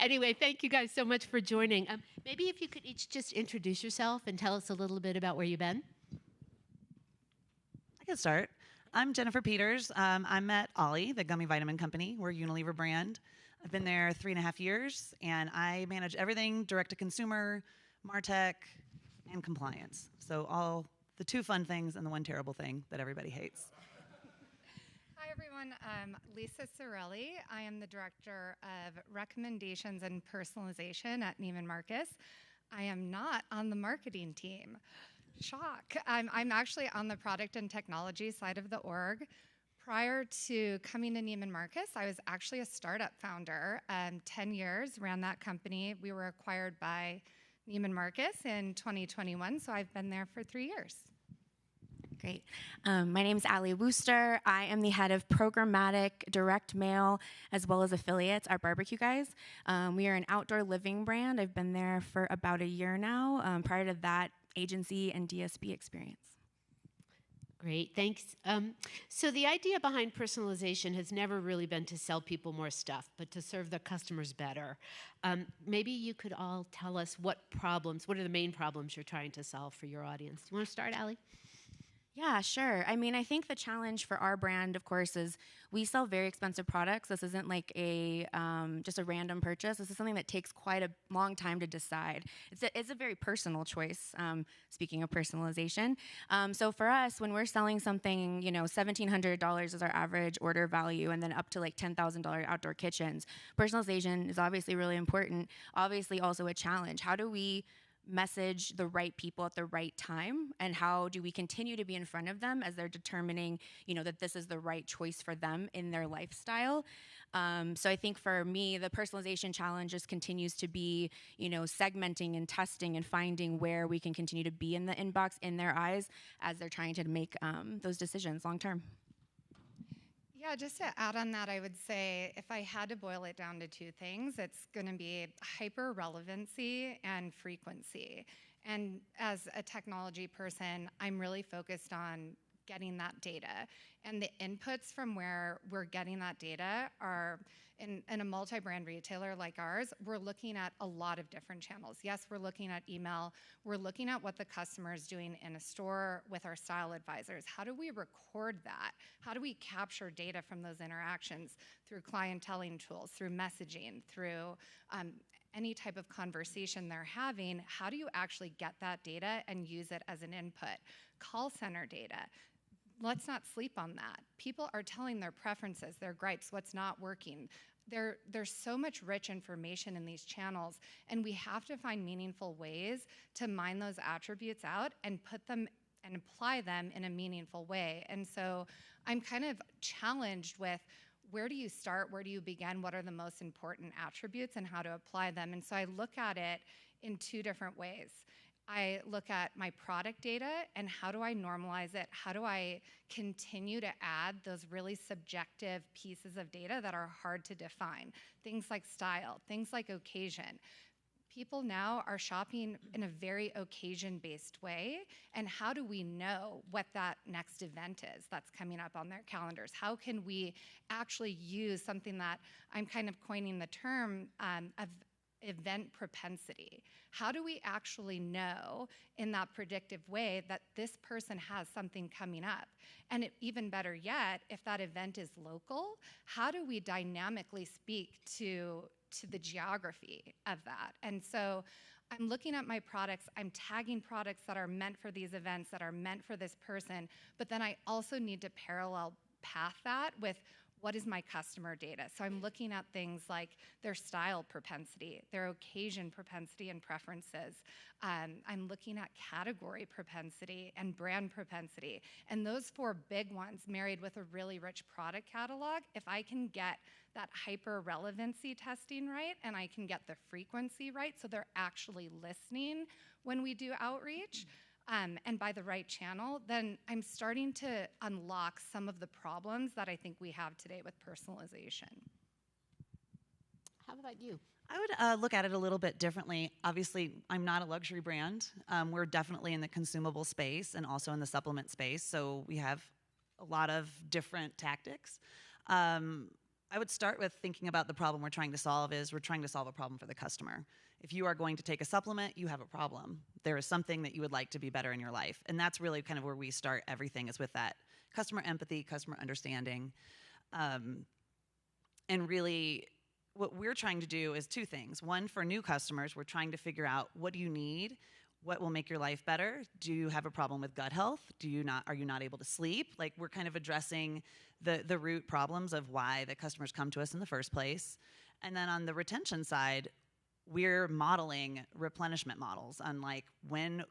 Anyway, thank you guys so much for joining. Maybe if you could each just introduce yourself and tell us a little bit about where you've been. I can start. I'm Jennifer Peters. I'm at OLLY, the gummy vitamin company. We're a Unilever brand. I've been there 3.5 years, and I manage everything direct to consumer, Martech, and compliance. So all the 2 fun things and the 1 terrible thing that everybody hates. Hi, everyone. I'm Lisa Cirelli. I am the Director of Recommendations and Personalization at Neiman Marcus. I am not on the marketing team. Shock. I'm actually on the product and technology side of the org. Prior to coming to Neiman Marcus, I was actually a startup founder. 10 years, ran that company. We were acquired by Neiman Marcus in 2021, so I've been there for 3 years. Great. My name is Allie Wooster. I am the head of programmatic direct mail as well as affiliates, our barbecue guys. We are an outdoor living brand. I've been there for about a year now. Prior to that, agency and DSP experience. Great, thanks. So the idea behind personalization has never really been to sell people more stuff, but to serve their customers better. Maybe you could all tell us what are the main problems you're trying to solve for your audience. Do you want to start, Allie? Yeah, sure. I mean, I think the challenge for our brand, of course, is we sell very expensive products. This isn't like just a random purchase. This is something that takes quite a long time to decide. It's a very personal choice, speaking of personalization. So for us, when we're selling something, $1,700 is our average order value, and then up to like $10,000 outdoor kitchens, personalization is obviously really important, obviously also a challenge. How do we message the right people at the right time, and how do we continue to be in front of them as they're determining that this is the right choice for them in their lifestyle? So I think for me, the personalization challenge just continues to be segmenting and testing and finding where we can continue to be in the inbox in their eyes as they're trying to make those decisions long term. Yeah, just to add on that, I would say if I had to boil it down to 2 things, it's going to be hyper relevancy and frequency. And as a technology person, I'm really focused on getting that data. And the inputs from where we're getting that data are, in a multi-brand retailer like ours, we're looking at a lot of different channels. Yes, we're looking at email. We're looking at what the customer is doing in a store with our style advisors. How do we record that? How do we capture data from those interactions through clienteling tools, through messaging, through any type of conversation they're having? How do you actually get that data and use it as an input? Call center data. Let's not sleep on that. People are telling their preferences, their gripes, what's not working. There's so much rich information in these channels, and we have to find meaningful ways to mine those attributes out and put them and apply them in a meaningful way. And so I'm kind of challenged with, where do you start? Where do you begin? What are the most important attributes and how to apply them? And so I look at it in 2 different ways. I look at my product data and how do I normalize it? How do I continue to add those really subjective pieces of data that are hard to define? Things like style, things like occasion. People now are shopping in a very occasion-based way, and how do we know what that next event is that's coming up on their calendars? How can we actually use something that I'm kind of coining the term of event propensity? How do we actually know in that predictive way that this person has something coming up? And even better yet, if that event is local, how do we dynamically speak to the geography of that? And so I'm looking at my products, I'm tagging products that are meant for these events, that are meant for this person, but then I also need to parallel path that with what is my customer data? So I'm looking at things like their style propensity, their occasion propensity and preferences. I'm looking at category propensity and brand propensity. And those 4 big ones married with a really rich product catalog, if I can get that hyper relevancy testing right and I can get the frequency right so they're actually listening when we do outreach, and by the right channel, then I'm starting to unlock some of the problems that I think we have today with personalization. How about you? I would look at it a little bit differently. Obviously, I'm not a luxury brand. We're definitely in the consumable space and also in the supplement space, so we have a lot of different tactics. I would start with thinking about the problem we're trying to solve is we're trying to solve a problem for the customer. If you are going to take a supplement, you have a problem. There is something that you would like to be better in your life. And that's really kind of where we start everything, is with that customer empathy, customer understanding. And really, what we're trying to do is two things. One, for new customers, we're trying to figure out, what do you need? What will make your life better? Do you have a problem with gut health? Are you not able to sleep? Like, we're kind of addressing the root problems of why the customers come to us in the first place. And then on the retention side, we're modeling replenishment models on, like, when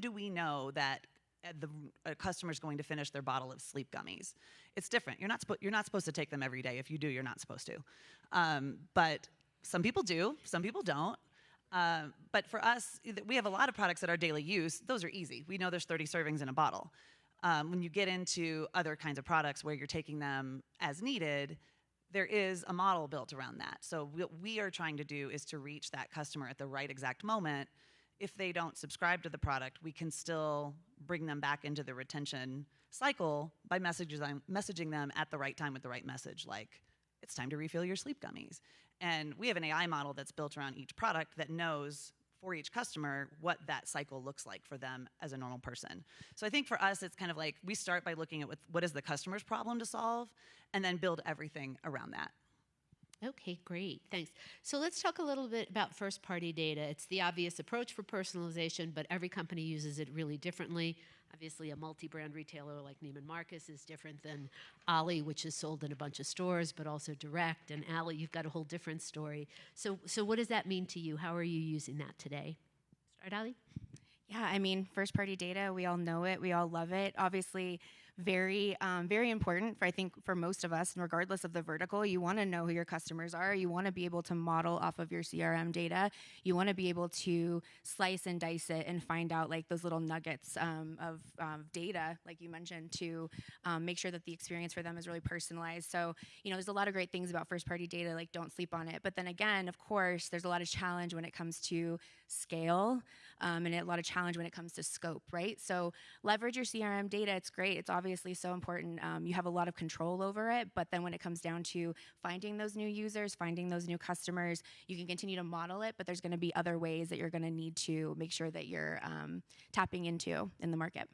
do we know that a customer is going to finish their bottle of sleep gummies? It's different. You're not supposed to take them every day. If you do, you're not supposed to. But some people do. Some people don't. But for us, we have a lot of products that are daily use. Those are easy. We know there's 30 servings in a bottle. When you get into other kinds of products where you're taking them as needed, there is a model built around that. So what we are trying to do is to reach that customer at the right exact moment. If they don't subscribe to the product, we can still bring them back into the retention cycle by messaging them at the right time with the right message, like, it's time to refill your sleep gummies. And we have an AI model that's built around each product that knows for each customer what that cycle looks like for them as a normal person. So I think for us, it's kind of like we start by looking at what is the customer's problem to solve, and then build everything around that. Okay, great, thanks. So let's talk a little bit about first-party data. It's the obvious approach for personalization, but every company uses it really differently. Obviously, a multi-brand retailer like Neiman Marcus is different than OLLY, which is sold in a bunch of stores, but also direct. And Allie, you've got a whole different story. So what does that mean to you? How are you using that today? Start, Allie? Yeah, I mean, first-party data, we all know it, we all love it. Obviously, very important for most of us, and regardless of the vertical. You want to know who your customers are. You want to be able to model off of your CRM data. You want to be able to slice and dice it and find out, like, those little nuggets of data, like you mentioned, to make sure that the experience for them is really personalized. So, there's a lot of great things about first-party data, like, don't sleep on it. But then again, of course, there's a lot of challenge when it comes to scale, and a lot of challenge when it comes to scope, right? So leverage your CRM data. It's great. It's obviously so important. You have a lot of control over it, but then when it comes down to finding those new users, finding those new customers, you can continue to model it, but there's going to be other ways that you're going to need to make sure that you're tapping into in the market.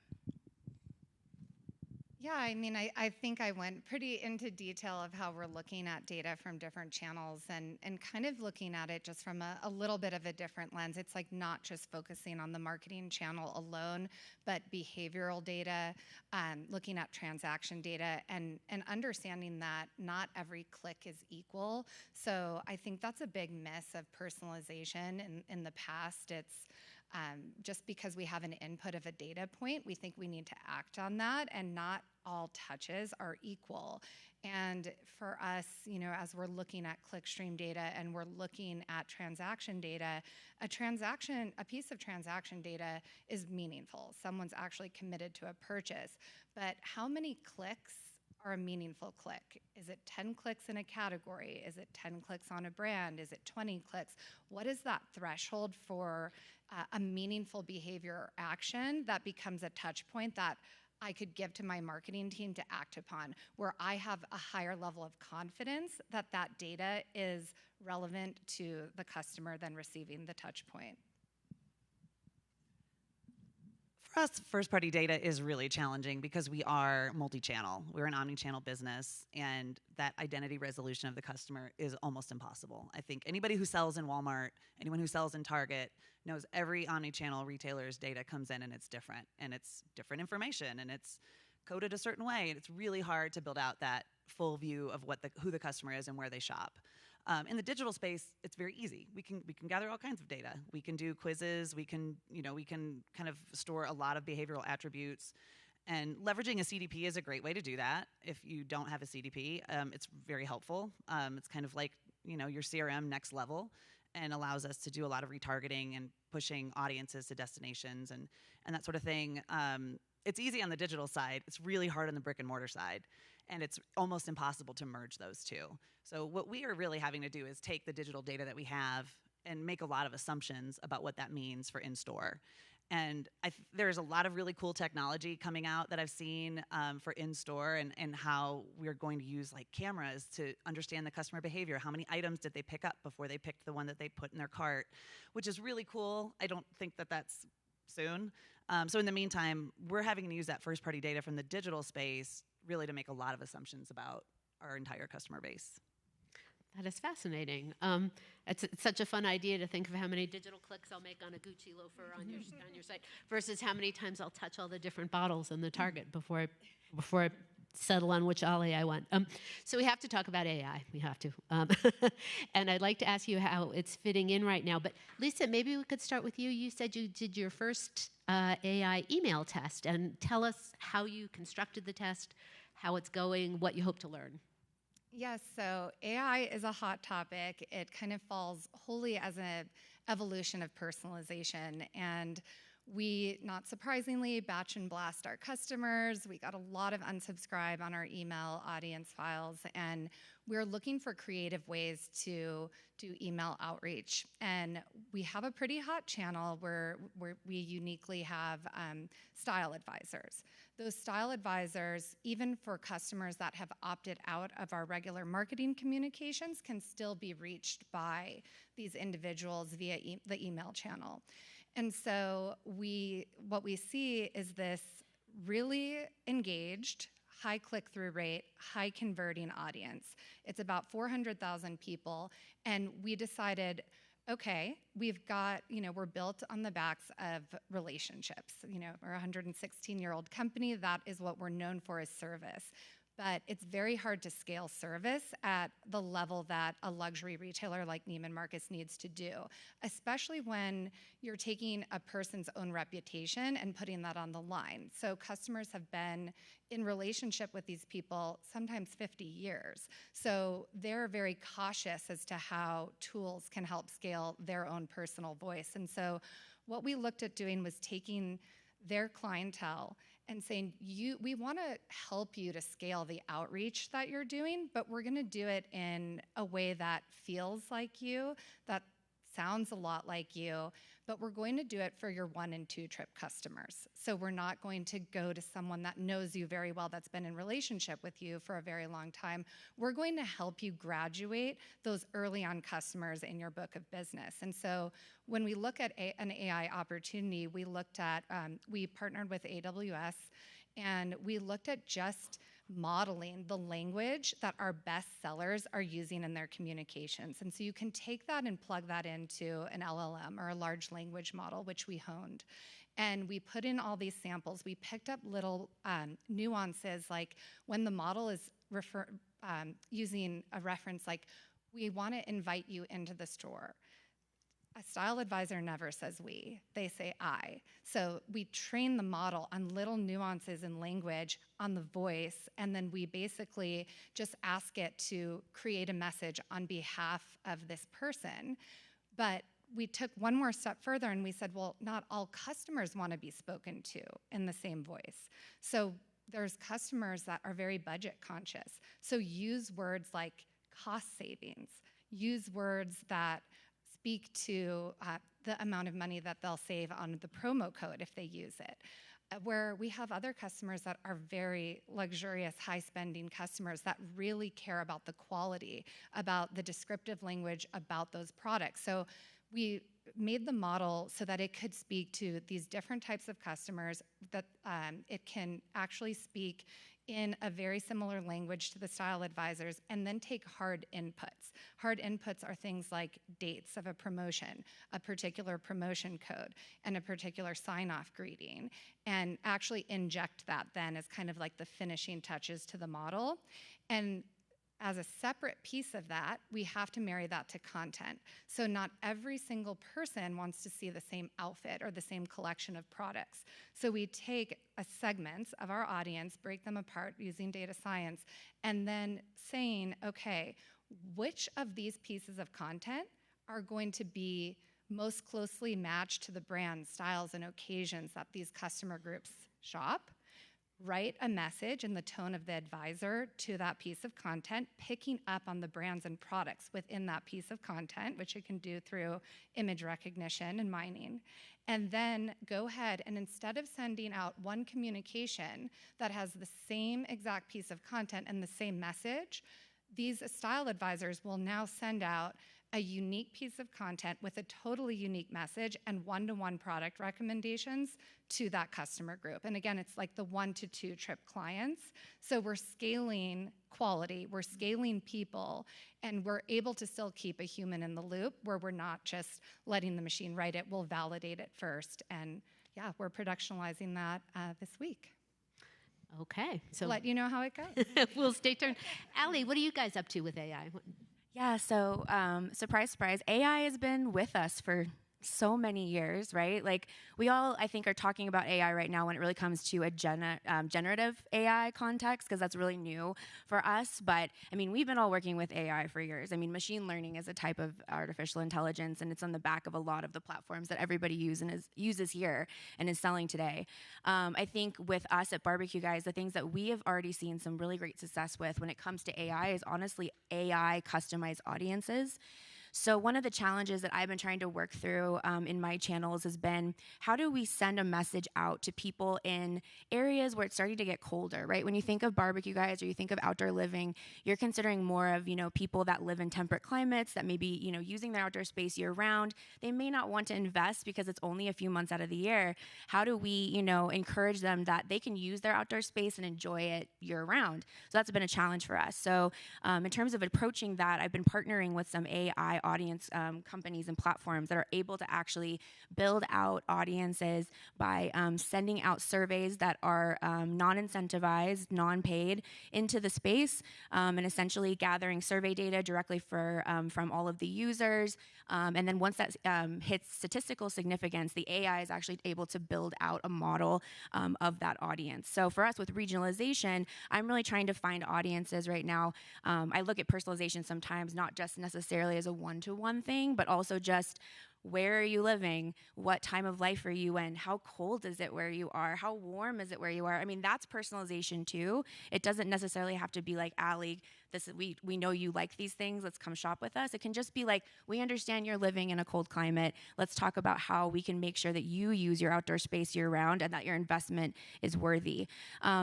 Yeah, I mean, I think I went pretty into detail of how we're looking at data from different channels and kind of looking at it just from a little bit of a different lens. It's like not just focusing on the marketing channel alone, but behavioral data, looking at transaction data, and understanding that not every click is equal. So I think that's a big miss of personalization. In the past, it's just because we have an input of a data point, we think we need to act on that, and not all touches are equal. And for us, as we're looking at clickstream data and we're looking at transaction data, a piece of transaction data is meaningful. Someone's actually committed to a purchase. But how many clicks are a meaningful click? Is it 10 clicks in a category? Is it 10 clicks on a brand? Is it 20 clicks? What is that threshold for a meaningful behavior or action that becomes a touch point that I could give to my marketing team to act upon, where I have a higher level of confidence that that data is relevant to the customer than receiving the touch point? For us, first-party data is really challenging because we are multi-channel. We're an omni-channel business, and that identity resolution of the customer is almost impossible. I think anybody who sells in Walmart, anyone who sells in Target, knows every omni-channel retailer's data comes in and it's different information, and it's coded a certain way, and it's really hard to build out that full view of who the customer is and where they shop. In the digital space, it's very easy. We can gather all kinds of data. We can do quizzes. We can kind of store a lot of behavioral attributes. And leveraging a CDP is a great way to do that. If you don't have a CDP, it's very helpful. It's kind of like your CRM next level, and allows us to do a lot of retargeting and pushing audiences to destinations and that sort of thing. It's easy on the digital side. It's really hard on the brick and mortar side. And it's almost impossible to merge those two. So what we are really having to do is take the digital data that we have and make a lot of assumptions about what that means for in-store. And there's a lot of really cool technology coming out that I've seen for in-store, and how we're going to use like cameras to understand the customer behavior. How many items did they pick up before they picked the one that they put in their cart, which is really cool. I don't think that that's soon. So in the meantime, we're having to use that first-party data from the digital space really to make a lot of assumptions about our entire customer base. That is fascinating. It's such a fun idea to think of how many digital clicks I'll make on a Gucci loafer on your site versus how many times I'll touch all the different bottles in the Target before I settle on which OLLY I want. So we have to talk about AI. We have to. And I'd like to ask you how it's fitting in right now. But Lisa, maybe we could start with you. You said you did your first AI email test, and tell us how you constructed the test, how it's going, what you hope to learn. Yes, so AI is a hot topic. It kind of falls wholly as an evolution of personalization. And we, not surprisingly, batch and blast our customers. We got a lot of unsubscribe on our email audience files. And we're looking for creative ways to do email outreach. And we have a pretty hot channel where we uniquely have style advisors. Those style advisors, even for customers that have opted out of our regular marketing communications, can still be reached by these individuals via the email channel. And so what we see is this really engaged, high click-through rate, high converting audience. It's about 400,000 people, and we decided, okay, we've got, we're built on the backs of relationships. We're a 116-year-old company. That is what we're known for, is service. But it's very hard to scale service at the level that a luxury retailer like Neiman Marcus needs to do, especially when you're taking a person's own reputation and putting that on the line. So customers have been in relationship with these people sometimes 50 years. So they're very cautious as to how tools can help scale their own personal voice. And so what we looked at doing was taking their clientele and saying, we want to help you to scale the outreach that you're doing, but we're going to do it in a way that feels like you, that sounds a lot like you, but we're going to do it for your 1 and 2 trip customers. So we're not going to go to someone that knows you very well, that's been in relationship with you for a very long time. We're going to help you graduate those early on customers in your book of business. And so when we look at an AI opportunity, we looked at, we partnered with AWS, and we looked at just modeling the language that our best sellers are using in their communications. And so you can take that and plug that into an LLM or a large language model, which we honed. And we put in all these samples. We picked up little nuances, like when the model is using a reference like, we want to invite you into the store. A style advisor never says we, they say I. So we train the model on little nuances in language, on the voice, and then we basically just ask it to create a message on behalf of this person. But we took one more step further and we said, well, not all customers want to be spoken to in the same voice. So there's customers that are very budget conscious. So use words like cost savings, use words that speak to the amount of money that they'll save on the promo code if they use it. Where we have other customers that are very luxurious, high-spending customers that really care about the quality, about the descriptive language about those products. So we made the model so that it could speak to these different types of customers, that it can actually speak in a very similar language to the style advisors, and then take hard inputs. Hard inputs are things like dates of a promotion, a particular promotion code, and a particular sign-off greeting, and actually inject that then as kind of like the finishing touches to the model. And as a separate piece of that, we have to marry that to content. So not every single person wants to see the same outfit or the same collection of products. So we take a segments of our audience, break them apart using data science, and then saying, okay, which of these pieces of content are going to be most closely matched to the brand styles and occasions that these customer groups shop? write a message in the tone of the advisor to that piece of content, picking up on the brands and products within that piece of content, which it can do through image recognition and mining. And then go ahead and instead of sending out one communication that has the same exact piece of content and the same message, these style advisors will now send out a unique piece of content with a totally unique message and one-to-one product recommendations to that customer group. And again, it's like the 1 to 2 trip clients. So we're scaling quality, we're scaling people, and we're able to still keep a human in the loop where we're not just letting the machine write it, we'll validate it first. And yeah, we're productionalizing that this week. Okay. So let you know how it goes. we'll stay tuned. Allie, what are you guys up to with AI? Yeah, so surprise, surprise, AI has been with us for so many years, right? Like we all, I think, are talking about AI right now when it really comes to a generative AI context, because that's really new for us. But I mean, we've been all working with AI for years. I mean, machine learning is a type of artificial intelligence, and it's on the back of a lot of the platforms that everybody uses here and is selling today. I think with us at Barbecue Guys, the things that we have already seen some really great success with when it comes to AI is honestly AI customized audiences. So one of the challenges that I've been trying to work through in my channels has been, how do we send a message out to people in areas where it's starting to get colder, right? When you think of Barbecue Guys or you think of outdoor living, you're considering more of, people that live in temperate climates that may be, using their outdoor space year round. They may not want to invest because it's only a few months out of the year. How do we, encourage them that they can use their outdoor space and enjoy it year round? So that's been a challenge for us. So in terms of approaching that, I've been partnering with some AI audience companies and platforms that are able to actually build out audiences by sending out surveys that are non-incentivized, non-paid into the space, and essentially gathering survey data directly from all of the users. And then once that hits statistical significance, the AI is actually able to build out a model of that audience. So for us with regionalization, I'm really trying to find audiences right now. I look at personalization sometimes not just necessarily as a one-to-one thing, but also just where are you living? What time of life are you in? How cold is it where you are? How warm is it where you are? I mean, that's personalization too. It doesn't necessarily have to be like, Allie, we know you like these things. Let's come shop with us. It can just be like, we understand you're living in a cold climate. Let's talk about how we can make sure that you use your outdoor space year round and that your investment is worthy.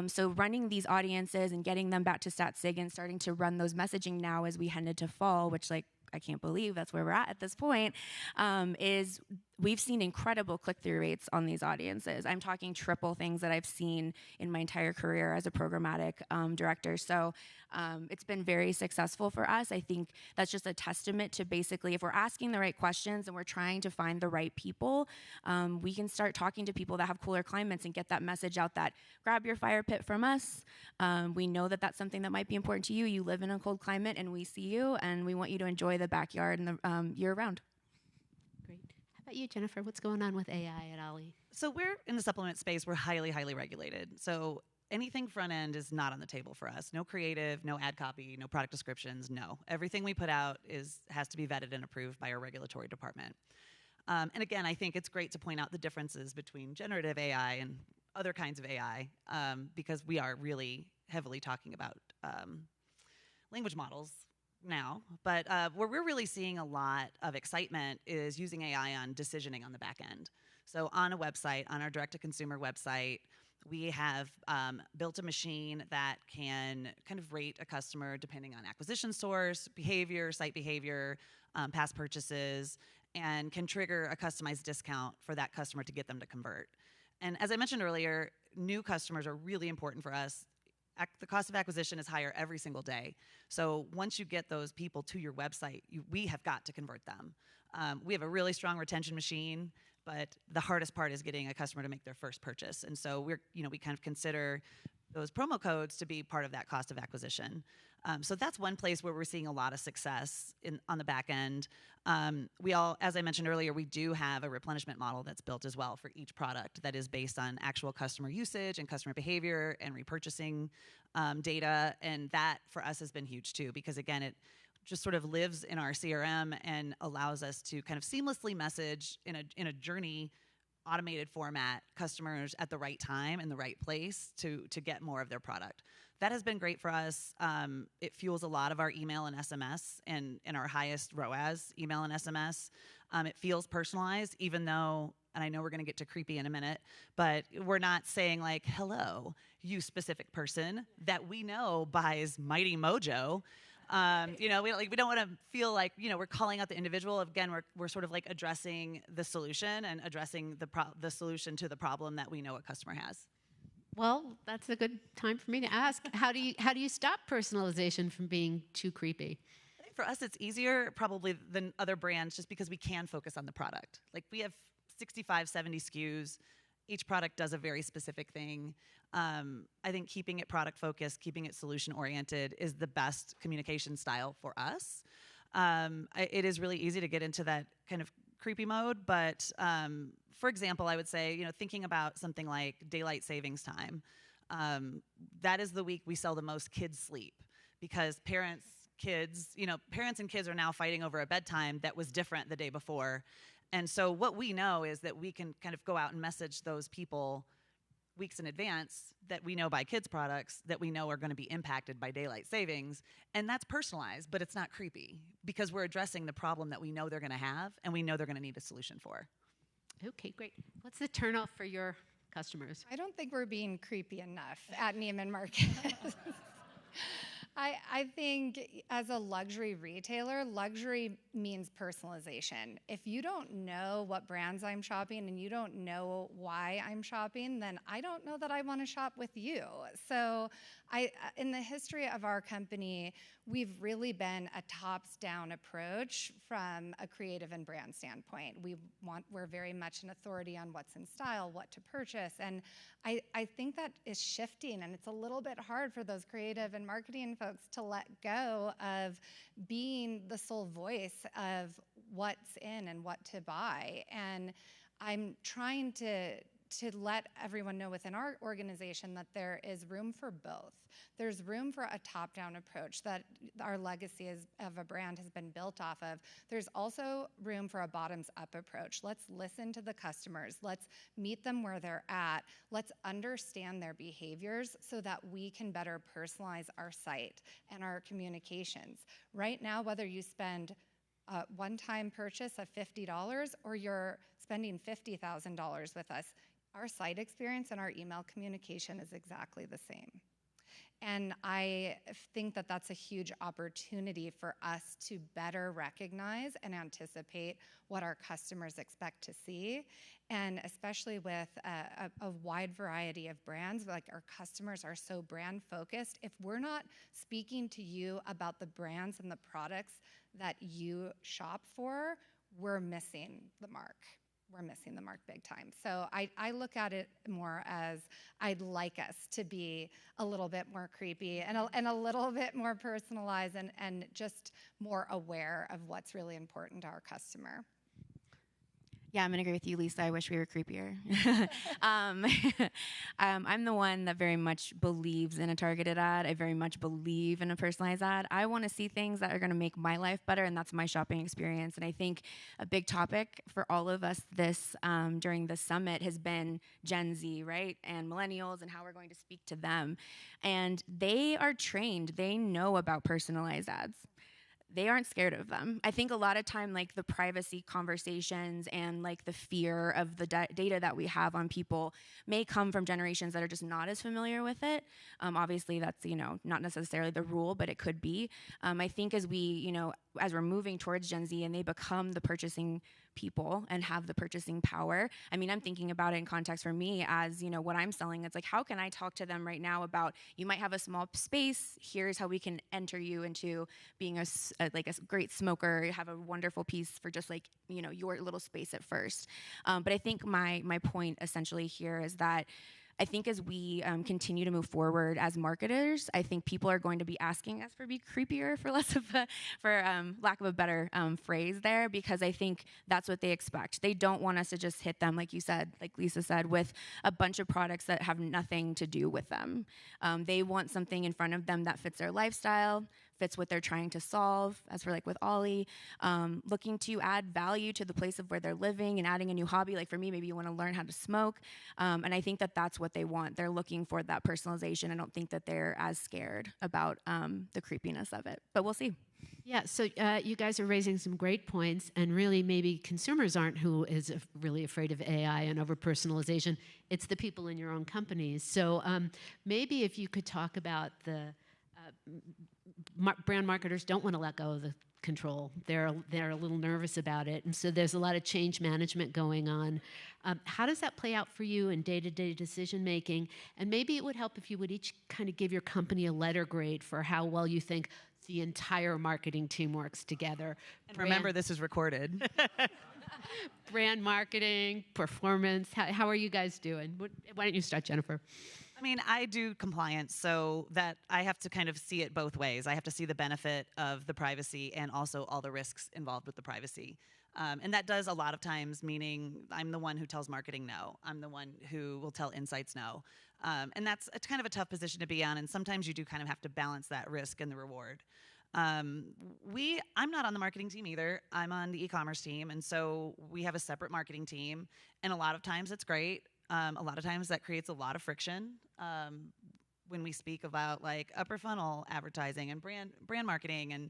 So running these audiences and getting them back to Stat Sig and starting to run those messaging now as we head into fall, which I can't believe that's where we're at this point, is we've seen incredible click-through rates on these audiences. I'm talking triple things that I've seen in my entire career as a programmatic director. So it's been very successful for us. I think that's just a testament to basically, if we're asking the right questions and we're trying to find the right people, we can start talking to people that have cooler climates and get that message out that grab your fire pit from us. We know that that's something that might be important to you. You live in a cold climate and we see you, and we want you to enjoy the backyard and the year round. Great. How about you, Jennifer? What's going on with AI at OLLY? So we're in the supplement space. We're highly, highly regulated. So anything front end is not on the table for us. No creative, no ad copy, no product descriptions, no. Everything we put out has to be vetted and approved by our regulatory department. And again, I think it's great to point out the differences between generative AI and other kinds of AI, because we are really heavily talking about language models now. But where we're really seeing a lot of excitement is using AI on decisioning on the back end. So on a website, on our direct-to-consumer website, we have built a machine that can kind of rate a customer depending on acquisition source, behavior, site behavior, past purchases, and can trigger a customized discount for that customer to get them to convert. And as I mentioned earlier, new customers are really important for us. The cost of acquisition is higher every single day. So once you get those people to your website, we have got to convert them. We have a really strong retention machine, but the hardest part is getting a customer to make their first purchase. And so we kind of consider those promo codes to be part of that cost of acquisition. So that's one place where we're seeing a lot of success on the back end. As I mentioned earlier, we do have a replenishment model that's built as well for each product that is based on actual customer usage and customer behavior and repurchasing data. And that for us has been huge too, because again, it just sort of lives in our CRM and allows us to kind of seamlessly message in a journey automated format customers at the right time in the right place to get more of their product. That has been great for us. It fuels a lot of our email and SMS and our highest ROAS email and SMS. It feels personalized, even though, and I know we're going to get to creepy in a minute, but we're not saying like, hello, you specific person that we know buys Mighty Mojo. We don't want to feel like, we're calling out the individual. Again, we're sort of like addressing the solution and addressing the solution to the problem that we know a customer has. Well, that's a good time for me to ask, how do you stop personalization from being too creepy? I think for us, it's easier probably than other brands just because we can focus on the product. Like we have 65, 70 SKUs. Each product does a very specific thing. I think keeping it product focused, keeping it solution oriented is the best communication style for us. It is really easy to get into that kind of creepy mode, but for example, I would say, thinking about something like daylight savings time, that is the week we sell the most kids sleep because parents and kids are now fighting over a bedtime that was different the day before. And so what we know is that we can kind of go out and message those people weeks in advance that we know buy kids products that we know are going to be impacted by daylight savings. And that's personalized, but it's not creepy because we're addressing the problem that we know they're going to have and we know they're going to need a solution for. Okay, great. What's the turnoff for your customers? I don't think we're being creepy enough at Neiman Marcus. I think as a luxury retailer, luxury means personalization. If you don't know what brands I'm shopping and you don't know why I'm shopping, then I don't know that I want to shop with you. So in the history of our company, we've really been a tops-down approach from a creative and brand standpoint. We're very much an authority on what's in style, what to purchase, and I think that is shifting, and it's a little bit hard for those creative and marketing folks to let go of being the sole voice of what's in and what to buy. And I'm trying to let everyone know within our organization that there is room for both. There's room for a top-down approach that our legacy of a brand has been built off of. There's also room for a bottoms-up approach. Let's listen to the customers. Let's meet them where they're at. Let's understand their behaviors so that we can better personalize our site and our communications. Right now, whether you spend a one-time purchase of $50 or you're spending $50,000 with us, our site experience and our email communication is exactly the same. And I think that that's a huge opportunity for us to better recognize and anticipate what our customers expect to see. And especially with a wide variety of brands, like our customers are so brand focused, if we're not speaking to you about the brands and the products that you shop for, we're missing the mark. We're missing the mark big time. So I look at it more as I'd like us to be a little bit more creepy and a little bit more personalized and just more aware of what's really important to our customer. Yeah, I'm going to agree with you, Lisa. I wish we were creepier. I'm the one that very much believes in a targeted ad. I very much believe in a personalized ad. I want to see things that are going to make my life better, and that's my shopping experience. And I think a big topic for all of us during the summit has been Gen Z, right? And millennials and how we're going to speak to them. And they are trained. They know about personalized ads. They aren't scared of them. I think a lot of time, like the privacy conversations and like the fear of the data that we have on people may come from generations that are just not as familiar with it. Obviously, that's not necessarily the rule, but it could be. I think as we're moving towards Gen Z and they become the purchasing people and have the purchasing power. I mean, I'm thinking about it in context for me as, what I'm selling. It's like, how can I talk to them right now about, you might have a small space, here's how we can enter you into being a great smoker, have a wonderful piece for just your little space at first. But I think my point essentially here is that I think as we continue to move forward as marketers, I think people are going to be asking us for be creepier, for lack of a better phrase there, because I think that's what they expect. They don't want us to just hit them, like you said, like Lisa said, with a bunch of products that have nothing to do with them. They want something in front of them that fits their lifestyle, fits what they're trying to solve, as for like with OLLY, looking to add value to the place of where they're living and adding a new hobby. Like for me, maybe you want to learn how to smoke. And I think that that's what they want. They're looking for that personalization. I don't think that they're as scared about the creepiness of it, but we'll see. Yeah, so you guys are raising some great points, and really maybe consumers aren't who is really afraid of AI and over personalization. It's the people in your own companies. So maybe if you could talk about the brand marketers don't want to let go of the control. They're a little nervous about it, and so there's a lot of change management going on. How does that play out for you in day-to-day decision making? And maybe it would help if you would each kind of give your company a letter grade for how well you think the entire marketing team works together. And remember, this is recorded. Brand marketing, performance. How are you guys doing? Why don't you start, Jennifer? I mean, I do compliance, so that I have to kind of see it both ways. I have to see the benefit of the privacy and also all the risks involved with the privacy. And that does a lot of times, meaning I'm the one who tells marketing no. I'm the one who will tell insights no. And that's kind of a tough position to be on, and sometimes you do kind of have to balance that risk and the reward. I'm not on the marketing team either. I'm on the e-commerce team, and so we have a separate marketing team, and a lot of times it's great. A lot of times that creates a lot of friction when we speak about like upper funnel advertising and brand marketing. And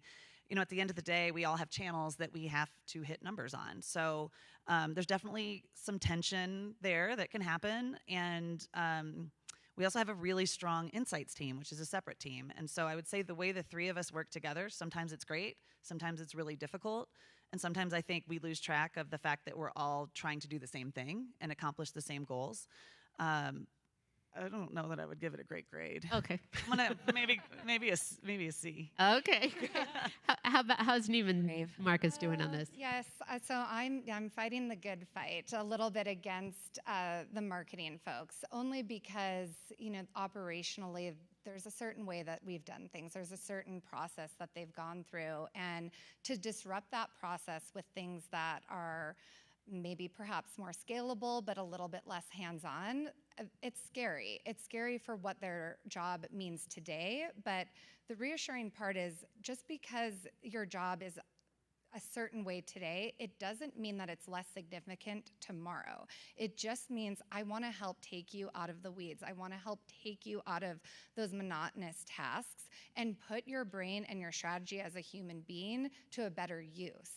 at the end of the day, we all have channels that we have to hit numbers on. So there's definitely some tension there that can happen. And we also have a really strong insights team, which is a separate team. And so I would say the way the three of us work together, sometimes it's great, sometimes it's really difficult. And sometimes I think we lose track of the fact that we're all trying to do the same thing and accomplish the same goals. I don't know that I would give it a great grade. Okay. I'm gonna maybe a C. Okay. How's Neiman Marcus doing on this? Yes, so I'm fighting the good fight a little bit against the marketing folks, only because operationally there's a certain way that we've done things. There's a certain process that they've gone through, and to disrupt that process with things that are maybe perhaps more scalable but a little bit less hands-on, it's scary. It's scary for what their job means today, but the reassuring part is just because your job is a certain way today, it doesn't mean that it's less significant tomorrow. It just means I want to help take you out of the weeds. I want to help take you out of those monotonous tasks and put your brain and your strategy as a human being to a better use.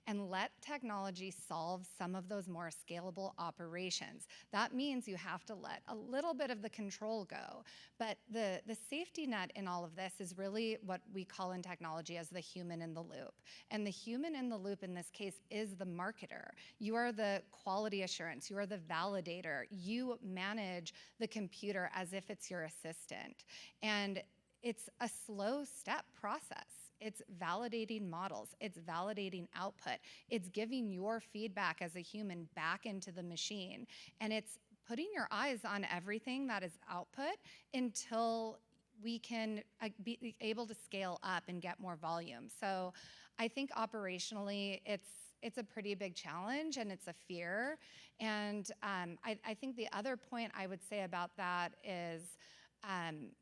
And let technology solve some of those more scalable operations. That means you have to let a little bit of the control go. But the safety net in all of this is really what we call in technology as the human in the loop. And the human in the loop in this case is the marketer. You are the quality assurance. You are the validator. You manage the computer as if it's your assistant. And it's a slow step process. It's validating models. It's validating output. It's giving your feedback as a human back into the machine. And it's putting your eyes on everything that is output until we can be able to scale up and get more volume. So I think operationally, it's a pretty big challenge and it's a fear. And I think the other point I would say about that is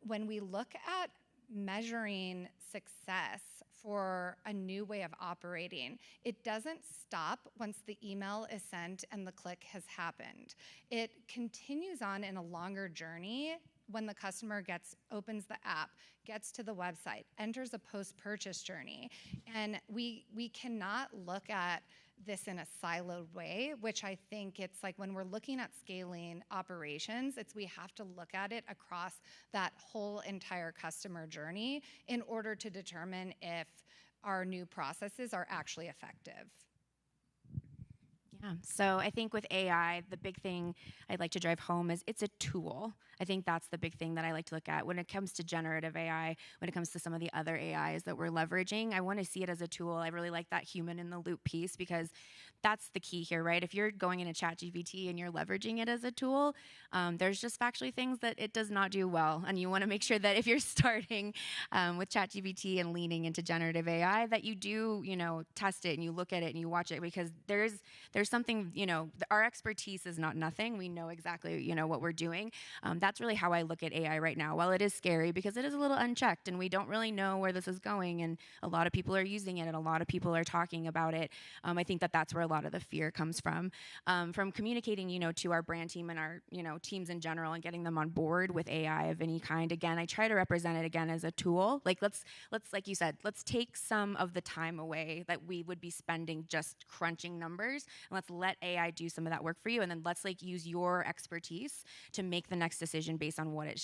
when we look at measuring success for a new way of operating, it doesn't stop once the email is sent and the click has happened. It continues on in a longer journey when the customer opens the app, gets to the website, enters a post-purchase journey. And we cannot look at this in a siloed way, which I think it's like when we're looking at scaling operations, we have to look at it across that whole entire customer journey in order to determine if our new processes are actually effective. Yeah, so I think with AI, the big thing I'd like to drive home is it's a tool. I think that's the big thing that I like to look at when it comes to generative AI, when it comes to some of the other AIs that we're leveraging. I want to see it as a tool. I really like that human in the loop piece because that's the key here, right? If you're going into ChatGPT and you're leveraging it as a tool, there's just factually things that it does not do well. And you want to make sure that if you're starting with ChatGPT and leaning into generative AI, that you do, test it and you look at it and you watch it, because there's some something, our expertise is not nothing. We know exactly, what we're doing. That's really how I look at AI right now. While it is scary because it is a little unchecked and we don't really know where this is going, and a lot of people are using it and a lot of people are talking about it, I think that that's where a lot of the fear comes from communicating, to our brand team and our, teams in general, and getting them on board with AI of any kind. Again, I try to represent it again as a tool. Like let's like you said, let's take some of the time away that we would be spending just crunching numbers, and let's let AI do some of that work for you, and then let's use your expertise to make the next decision based on what it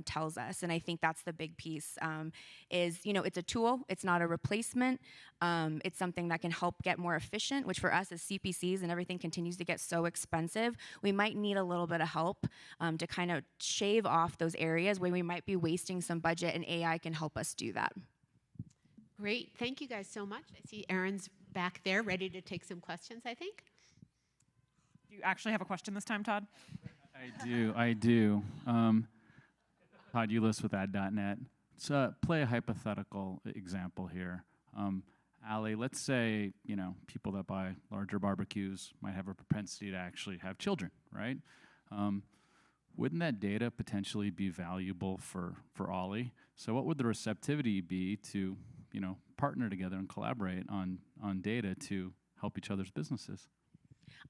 tells us. And I think that's the big piece. Is it's a tool. It's not a replacement. It's something that can help get more efficient, which for us as CPCs and everything continues to get so expensive, we might need a little bit of help to kind of shave off those areas where we might be wasting some budget, and AI can help us do that. Great. Thank you guys so much. I see Erin's back there ready to take some questions, I think. Do you actually have a question this time, Todd? I do. Todd Eulis with ad.net. Let's play a hypothetical example here. Allie, let's say, people that buy larger barbecues might have a propensity to actually have children, right? Wouldn't that data potentially be valuable for OLLY? So what would the receptivity be to, partner together and collaborate on data to help each other's businesses?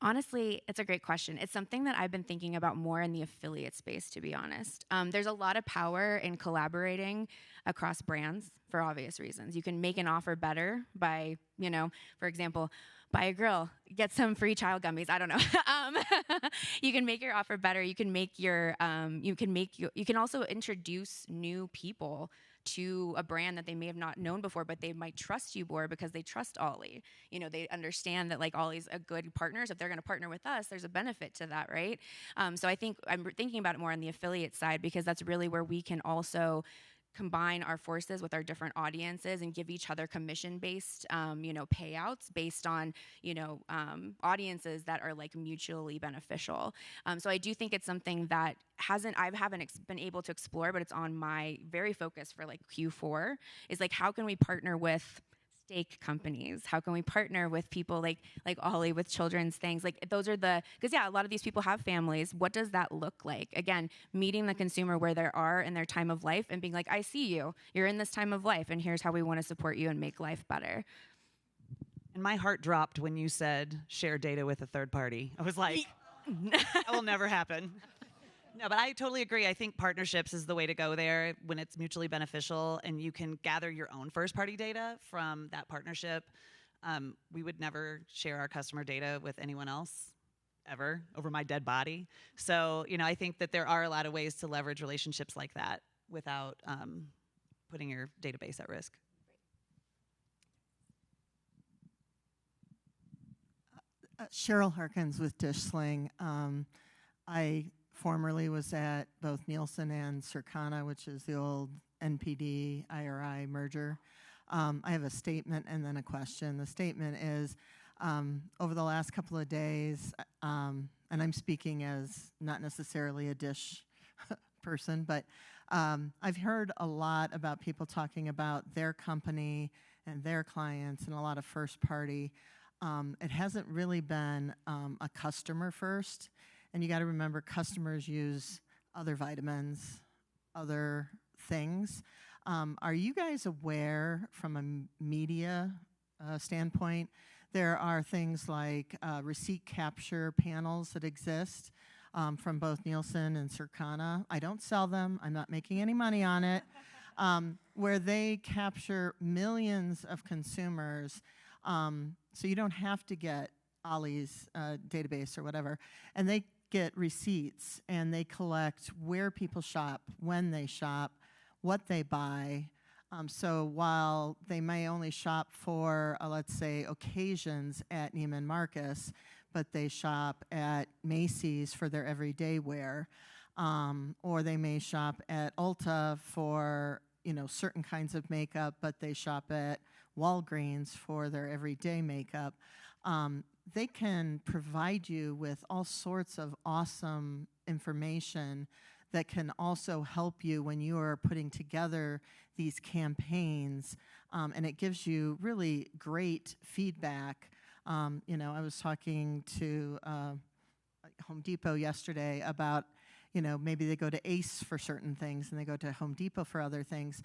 Honestly, it's a great question. It's something that I've been thinking about more in the affiliate space, to be honest. There's a lot of power in collaborating across brands for obvious reasons. You can make an offer better by, for example, buy a grill, get some free child gummies. I don't know. You can make your offer better. You can make your, you can also introduce new people to a brand that they may have not known before, but they might trust you more because they trust OLLY. They understand that OLLY's a good partner. So if they're going to partner with us, there's a benefit to that, right? So I think I'm thinking about it more on the affiliate side, because that's really where we can also combine our forces with our different audiences and give each other commission-based, payouts based on, audiences that are mutually beneficial. So I do think it's something that I haven't been able to explore, but it's on my very focus for Q4 is how can we partner with steak companies? How can we partner with people like OLLY with children's things? Those are because a lot of these people have families. What does that look like? Again, meeting the consumer where they are in their time of life and being I see you. You're in this time of life, and here's how we want to support you and make life better. And my heart dropped when you said share data with a third party. I was like, that will never happen. No, but I totally agree. I think partnerships is the way to go there when it's mutually beneficial and you can gather your own first-party data from that partnership. We would never share our customer data with anyone else ever over my dead body. So, I think that there are a lot of ways to leverage relationships like that without putting your database at risk. Cheryl Harkins with Dish Sling. I formerly was at both Nielsen and Circana, which is the old NPD IRI merger. I have a statement and then a question. The statement is, over the last couple of days, and I'm speaking as not necessarily a Dish person, but I've heard a lot about people talking about their company and their clients and a lot of first party. It hasn't really been a customer first. And you got to remember, customers use other vitamins, other things. Are you guys aware from a media standpoint, there are things like receipt capture panels that exist from both Nielsen and Circana. I don't sell them. I'm not making any money on it. Where they capture millions of consumers. So you don't have to get OLLY's database or whatever. And they get receipts and they collect where people shop, when they shop, what they buy. So while they may only shop for, let's say, occasions at Neiman Marcus, but they shop at Macy's for their everyday wear, or they may shop at Ulta for certain kinds of makeup, but they shop at Walgreens for their everyday makeup. They can provide you with all sorts of awesome information that can also help you when you are putting together these campaigns, and it gives you really great feedback I was talking to Home Depot yesterday about, maybe they go to Ace for certain things and they go to Home Depot for other things.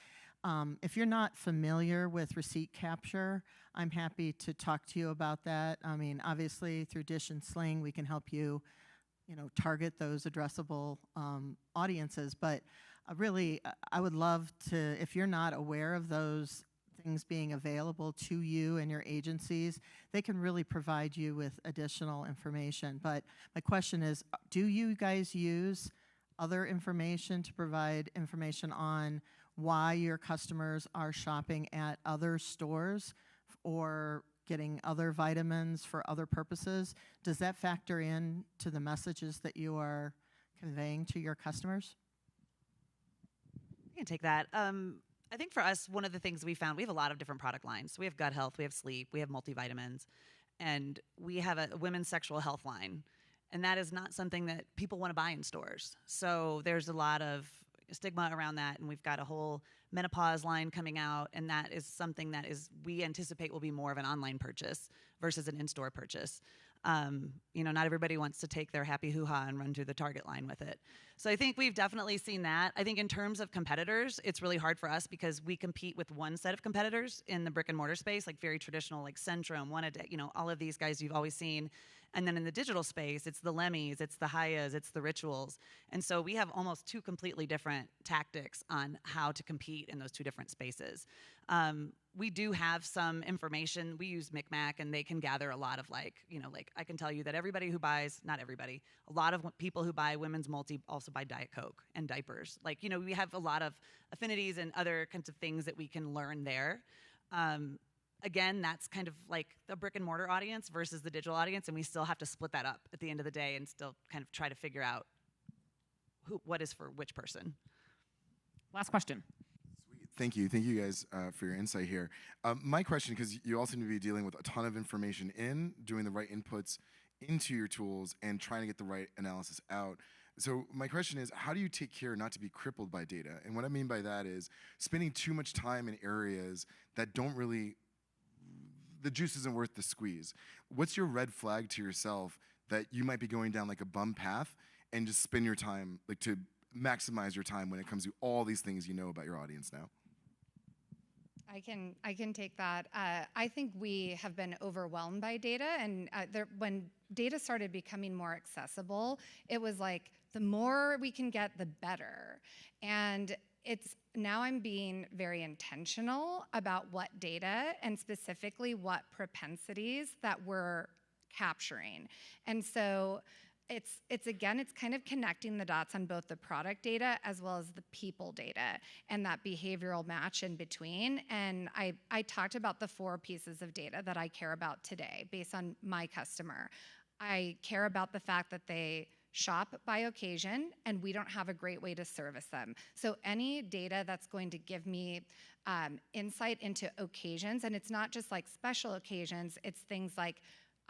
If you're not familiar with receipt capture, I'm happy to talk to you about that. I mean, obviously through Dish and Sling, we can help you, target those addressable audiences. But really, I would love to, if you're not aware of those things being available to you and your agencies, they can really provide you with additional information. But my question is, do you guys use other information to provide information on why your customers are shopping at other stores or getting other vitamins for other purposes? Does that factor in to the messages that you are conveying to your customers? I can take that. I think for us, one of the things we found, we have a lot of different product lines. We have gut health, we have sleep, we have multivitamins, and we have a women's sexual health line. And that is not something that people want to buy in stores. So there's a lot of stigma around that, and we've got a whole menopause line coming out, and that is something that we anticipate will be more of an online purchase versus an in-store purchase. Not everybody wants to take their happy hoo-ha and run through the Target line with it. So I think we've definitely seen that. I think in terms of competitors, it's really hard for us because we compete with one set of competitors in the brick and mortar space, like very traditional, like Centrum, all of these guys you've always seen. And then in the digital space, it's the Lemmys, it's the Hayas, it's the Rituals. And so we have almost two completely different tactics on how to compete in those two different spaces. We do have some information. We use Micmac, and they can gather a lot of I can tell you that everybody who buys, not everybody, a lot of people who buy women's multi also buy Diet Coke and diapers. We have a lot of affinities and other kinds of things that we can learn there. Again, that's kind of like the brick and mortar audience versus the digital audience, and we still have to split that up at the end of the day and still kind of try to figure out what is for which person. Last question. Thank you guys for your insight here. My question, because you all seem to be dealing with a ton of information doing the right inputs into your tools and trying to get the right analysis out. So my question is, how do you take care not to be crippled by data? And what I mean by that is spending too much time in areas that don't really, the juice isn't worth the squeeze. What's your red flag to yourself that you might be going down like a bum path and just spend your time, to maximize your time when it comes to all these things you know about your audience now? I can take that. I think we have been overwhelmed by data, and when data started becoming more accessible, it was like the more we can get, the better. And now I'm being very intentional about what data and specifically what propensities that we're capturing. And so it's kind of connecting the dots on both the product data as well as the people data and that behavioral match in between. And I talked about the 4 pieces of data that I care about today based on my customer. I care about the fact that they shop by occasion, and we don't have a great way to service them. So any data that's going to give me insight into occasions, and it's not just like special occasions, it's things like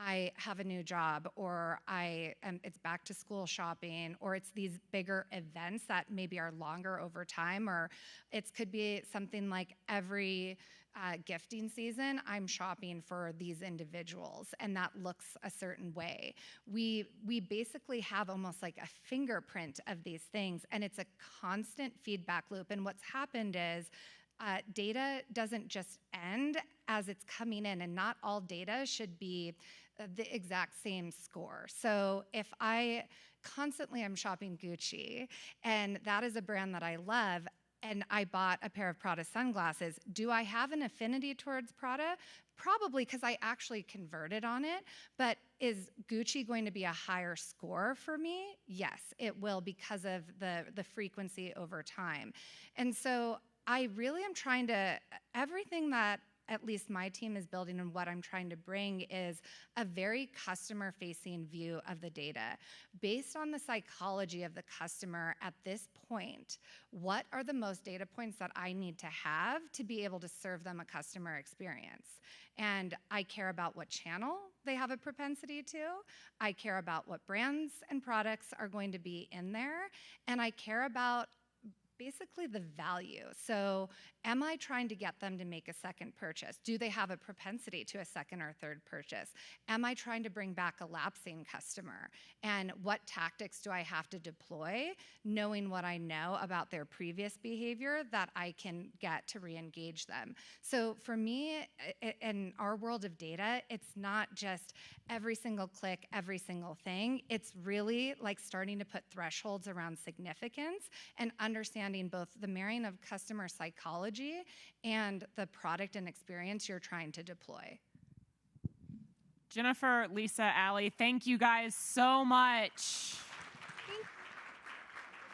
I have a new job, or it's back to school shopping, or it's these bigger events that maybe are longer over time, or it could be something like every gifting season, I'm shopping for these individuals, and that looks a certain way. We basically have almost like a fingerprint of these things, and it's a constant feedback loop. And what's happened is data doesn't just end as it's coming in, and not all data should be the exact same score. So if I constantly am shopping Gucci, and that is a brand that I love, and I bought a pair of Prada sunglasses, do I have an affinity towards Prada? Probably, because I actually converted on it. But is Gucci going to be a higher score for me? Yes, it will, because of the frequency over time. And so I really am trying to, everything that at least my team is building and what I'm trying to bring is a very customer-facing view of the data. Based on the psychology of the customer at this point, what are the most data points that I need to have to be able to serve them a customer experience? And I care about what channel they have a propensity to. I care about what brands and products are going to be in there. And I care about basically the value. So am I trying to get them to make a second purchase? Do they have a propensity to a second or third purchase? Am I trying to bring back a lapsing customer? And what tactics do I have to deploy, knowing what I know about their previous behavior that I can get to re-engage them? So for me, in our world of data, it's not just every single click, every single thing. It's really like starting to put thresholds around significance and understanding both the marrying of customer psychology and the product and experience you're trying to deploy. Jennifer, Lisa, Allie, thank you guys so much.